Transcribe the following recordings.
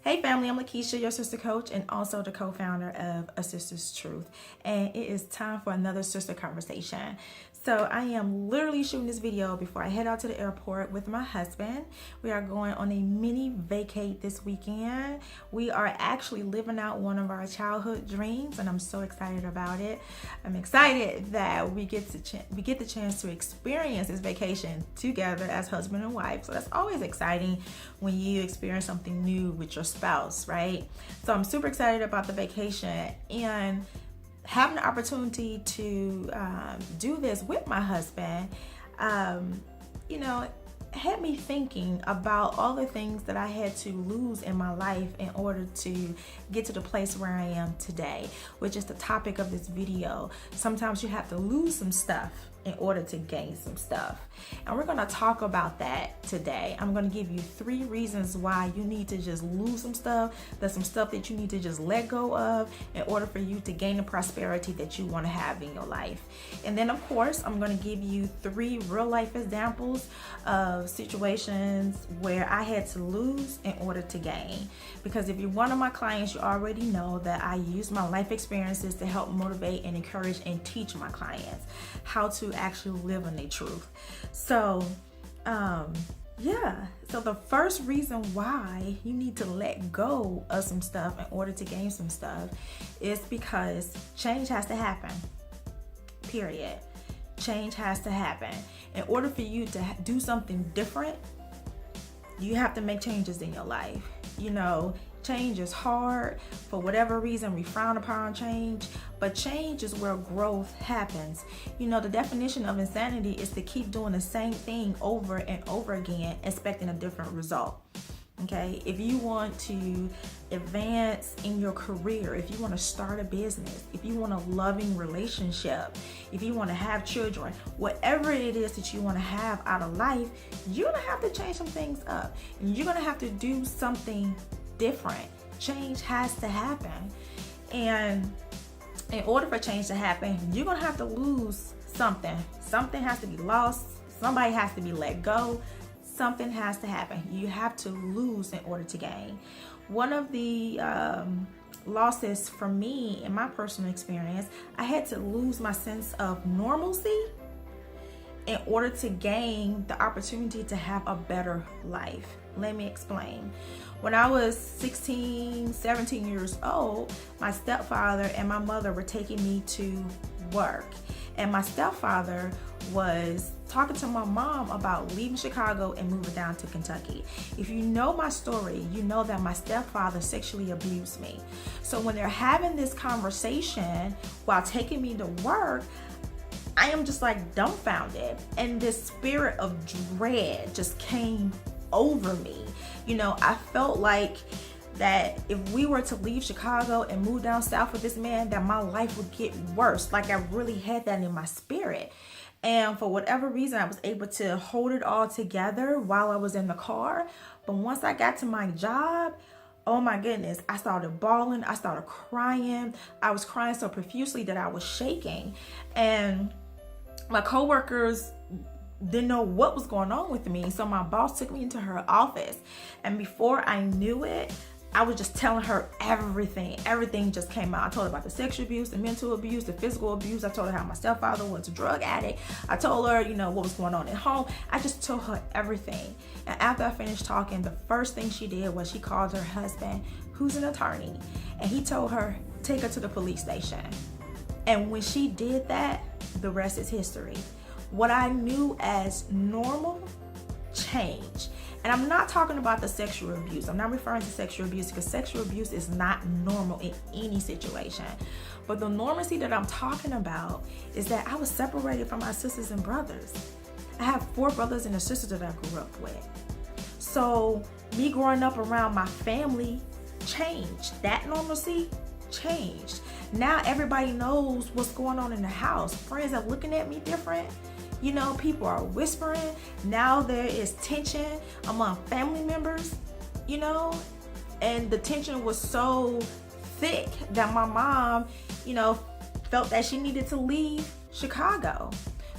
Hey family, I'm Lakeisha, your sister coach and also the co-founder of A Sister's Truth. And it is time for another sister conversation. So I am literally shooting this video before I head out to the airport with my husband. We are going on a mini vacate this weekend. We are actually living out one of our childhood dreams and I'm so excited about it. I'm excited that we get the chance to experience this vacation together as husband and wife. So that's always exciting when you experience something new with your spouse, right? So I'm super excited about the vacation and having the opportunity to do this with my husband, had me thinking about all the things that I had to lose in my life in order to get to the place where I am today, which is the topic of this video. Sometimes you have to lose some stuff in order to gain some stuff. And we're gonna talk about that today. I'm gonna give you 3 reasons why you need to just lose some stuff. There's some stuff that you need to just let go of in order for you to gain the prosperity that you wanna have in your life. And then of course, I'm gonna give you 3 real life examples of situations where I had to lose in order to gain. Because if you're one of my clients, you already know that I use my life experiences to help motivate and encourage and teach my clients how to actually live in their truth. So so the first reason why you need to let go of some stuff in order to gain some stuff is because change has to happen, period. Change has to happen. In order for you to do something different, you have to make changes in your life. Change is hard. For whatever reason, we frown upon change, but change is where growth happens. The definition of insanity is to keep doing the same thing over and over again, expecting a different result. Okay, if you want to advance in your career, if you want to start a business, if you want a loving relationship, if you want to have children, whatever it is that you want to have out of life, you're going to have to change some things up. And you're going to have to do something different. Change has to happen. And in order for change to happen, you're going to have to lose something. Something has to be lost. Somebody has to be let go. Something has to happen. You have to lose in order to gain. One of the losses for me in my personal experience, I had to lose my sense of normalcy in order to gain the opportunity to have a better life. Let me explain. When I was 16, 17 years old, my stepfather and my mother were taking me to work. And my stepfather was talking to my mom about leaving Chicago and moving down to Kentucky. If you know my story, you know that my stepfather sexually abused me. So when they're having this conversation while taking me to work, I am just like dumbfounded. And this spirit of dread just came over me. I felt like that if we were to leave Chicago and move down south with this man, that my life would get worse. Like I really had that in my spirit. And for whatever reason, I was able to hold it all together while I was in the car. But once I got to my job, oh my goodness, I started bawling. I started crying. I was crying so profusely that I was shaking. And my coworkers didn't know what was going on with me. So my boss took me into her office. And before I knew it, I was just telling her everything. Everything just came out. I told her about the sexual abuse, the mental abuse, the physical abuse. I told her how my stepfather was a drug addict. I told her, what was going on at home. I just told her everything. And after I finished talking, the first thing she did was she called her husband, who's an attorney, and he told her, take her to the police station. And when she did that, the rest is history. What I knew as normal changed. And I'm not talking about the sexual abuse. I'm not referring to sexual abuse because sexual abuse is not normal in any situation. But the normalcy that I'm talking about is that I was separated from my sisters and brothers. I have 4 brothers and a sister that I grew up with. So me growing up around my family changed. That normalcy changed. Now everybody knows what's going on in the house. Friends are looking at me different. People are whispering. Now there is tension among family members, and the tension was so thick that my mom, felt that she needed to leave Chicago.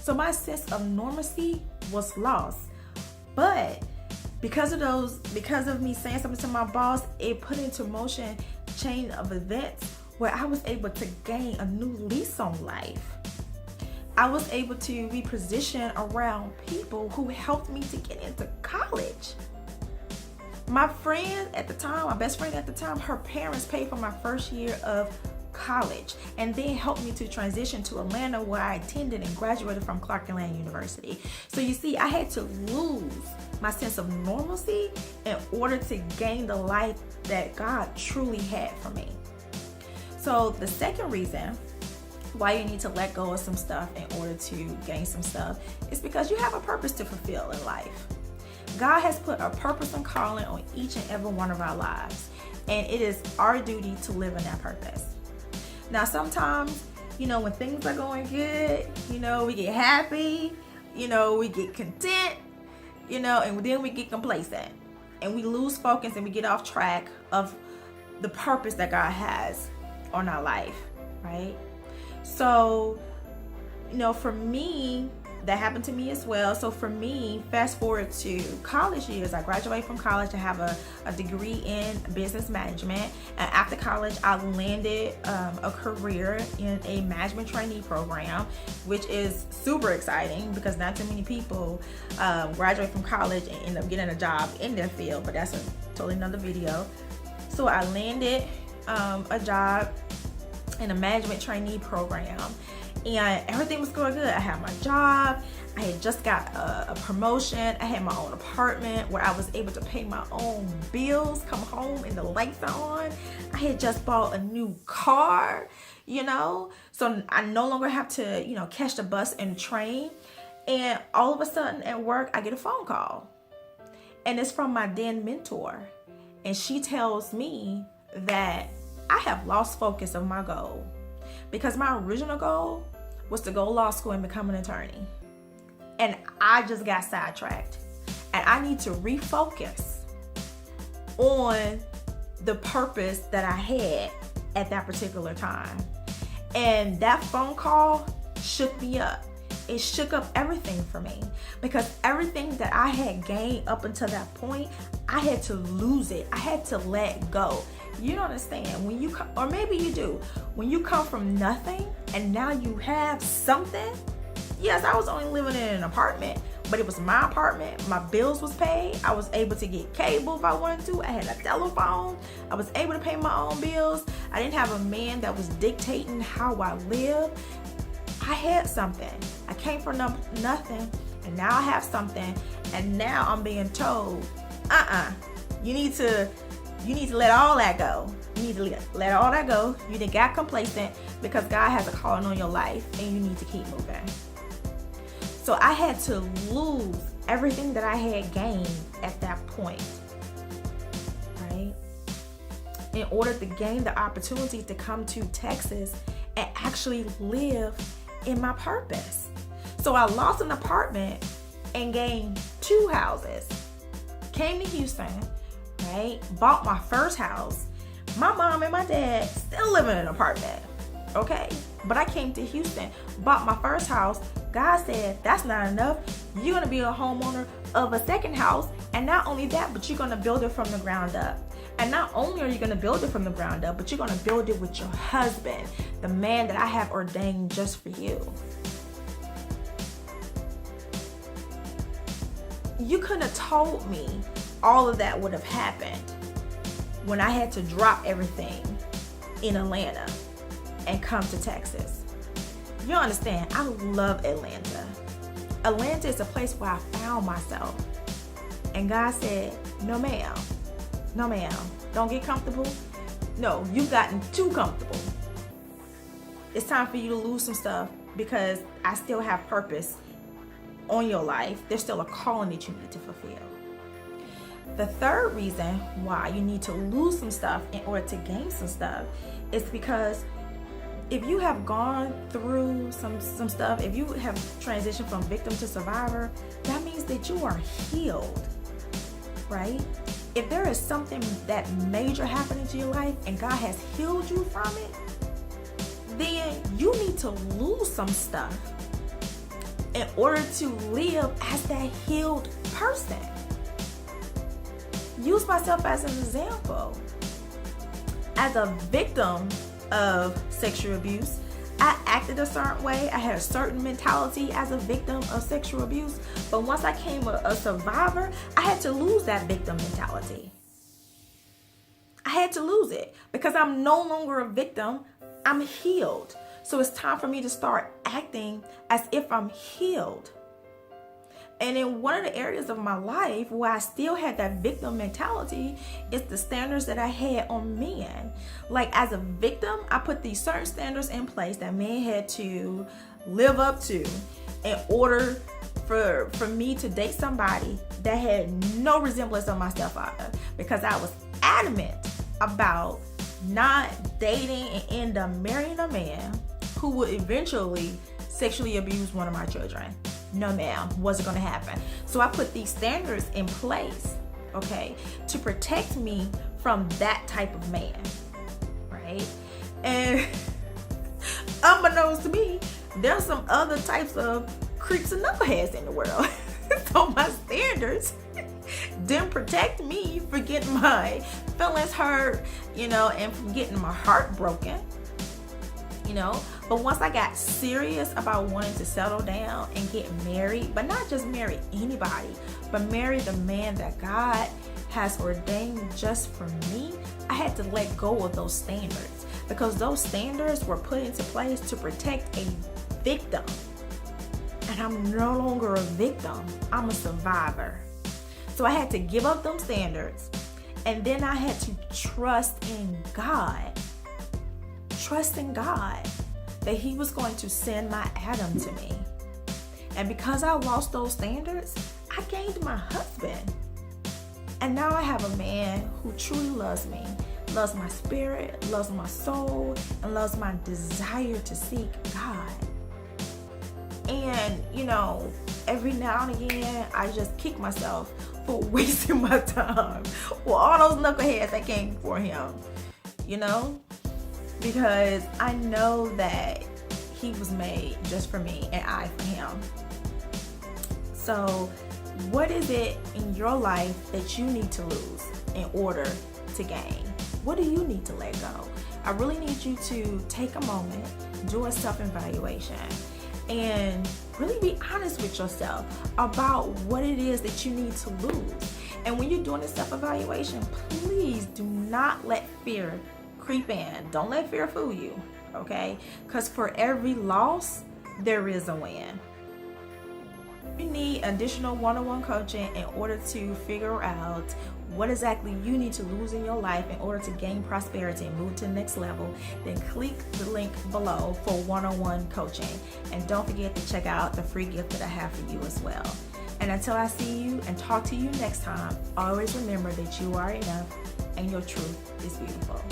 So my sense of normalcy was lost. But because of me saying something to my boss, it put into motion a chain of events where I was able to gain a new lease on life. I was able to be positioned around people who helped me to get into college. My friend at the time, my best friend at the time, her parents paid for my first year of college and then helped me to transition to Atlanta, where I attended and graduated from Clark Atlanta University. So you see, I had to lose my sense of normalcy in order to gain the life that God truly had for me. So the second reason why you need to let go of some stuff in order to gain some stuff is because you have a purpose to fulfill in life. God has put a purpose and calling on each and every one of our lives, and it is our duty to live in that purpose. Now, sometimes, when things are going good, we get happy, we get content, and then we get complacent and we lose focus and we get off track of the purpose that God has on our life, right? So, for me, that happened to me as well. So for me, fast forward to college years, I graduated from college. I have a degree in business management. And after college, I landed a career in a management trainee program, which is super exciting because not too many people graduate from college and end up getting a job in their field, but that's a totally another video. So I landed a job in a management trainee program, and everything was going good. I had my job. I had just got a promotion. I had my own apartment where I was able to pay my own bills, come home and the lights are on. I had just bought a new car, so I no longer have to, catch the bus and train. And all of a sudden at work, I get a phone call, and it's from my then mentor. And she tells me that I have lost focus of my goal, because my original goal was to go law school and become an attorney. And I just got sidetracked. And I need to refocus on the purpose that I had at that particular time. And that phone call shook me up. It shook up everything for me, because everything that I had gained up until that point, I had to lose it. I had to let go. You don't understand when you come, or maybe you do, when you come from nothing and now you have something. Yes, I was only living in an apartment, but it was my apartment. My bills was paid. I was able to get cable if I wanted to. I had a telephone. I was able to pay my own bills. I didn't have a man that was dictating how I live. I had something. I came from nothing, and now I have something, and now I'm being told, you need to let all that go. You need to let all that go. You done got complacent because God has a calling on your life, and you need to keep moving. So I had to lose everything that I had gained at that point, right? In order to gain the opportunity to come to Texas and actually live in my purpose. So I lost an apartment and gained 2 houses. Came to Houston, right? Bought my first house. My mom and my dad still live in an apartment, okay? But I came to Houston, bought my first house. God said, that's not enough. You're gonna be a homeowner of a second house. And not only that, but you're gonna build it from the ground up. And not only are you gonna build it from the ground up, but you're gonna build it with your husband, the man that I have ordained just for you. You couldn't have told me all of that would have happened when I had to drop everything in Atlanta and come to Texas. You understand, I love Atlanta. Atlanta is a place where I found myself. And God said, no ma'am, don't get comfortable. No, you've gotten too comfortable. It's time for you to lose some stuff, because I still have purpose on your life. There's still a calling that you need to fulfill. The third reason why you need to lose some stuff in order to gain some stuff is because if you have gone through some stuff, if you have transitioned from victim to survivor, that means that you are healed, right? If there is something that major happening to your life and God has healed you from it, then you need to lose some stuff in order to live as that healed person. use myself as an example. As a victim of sexual abuse, I acted a certain way. I had a certain mentality as a victim of sexual abuse. But once I became a survivor, I had to lose that victim mentality. I had to lose it because I'm no longer a victim. I'm healed. So it's time for me to start acting as if I'm healed. And in one of the areas of my life where I still had that victim mentality is the standards that I had on men. Like as a victim, I put these certain standards in place that men had to live up to in order for me to date somebody that had no resemblance of my stepfather, because I was adamant about not dating and end up marrying a man who would eventually sexually abuse one of my children. No ma'am, wasn't gonna happen. So I put these standards in place, okay, to protect me from that type of man, right? And unbeknownst to me, there's some other types of creeps and knuckleheads in the world. So my standards didn't protect me from getting my feelings hurt, and from getting my heart broken. But once I got serious about wanting to settle down and get married, but not just marry anybody, but marry the man that God has ordained just for me, I had to let go of those standards, because those standards were put into place to protect a victim. And I'm no longer a victim, I'm a survivor. So I had to give up them standards, and then I had to trust in God. Trust in God that He was going to send my Adam to me. And because I lost those standards, I gained my husband. And now I have a man who truly loves me, loves my spirit, loves my soul, and loves my desire to seek God. And, every now and again, I just kick myself for wasting my time with all those knuckleheads that came before him, because I know that he was made just for me and I for him. So what is it in your life that you need to lose in order to gain? What do you need to let go? I really need you to take a moment, do a self-evaluation, and really be honest with yourself about what it is that you need to lose. And when you're doing a self-evaluation, please do not let fear creep in. Don't let fear fool you, okay? Because for every loss, there is a win. You need additional one-on-one coaching in order to figure out what exactly you need to lose in your life in order to gain prosperity and move to the next level. Then click the link below for one-on-one coaching. And don't forget to check out the free gift that I have for you as well. And until I see you and talk to you next time, always remember that you are enough and your truth is beautiful.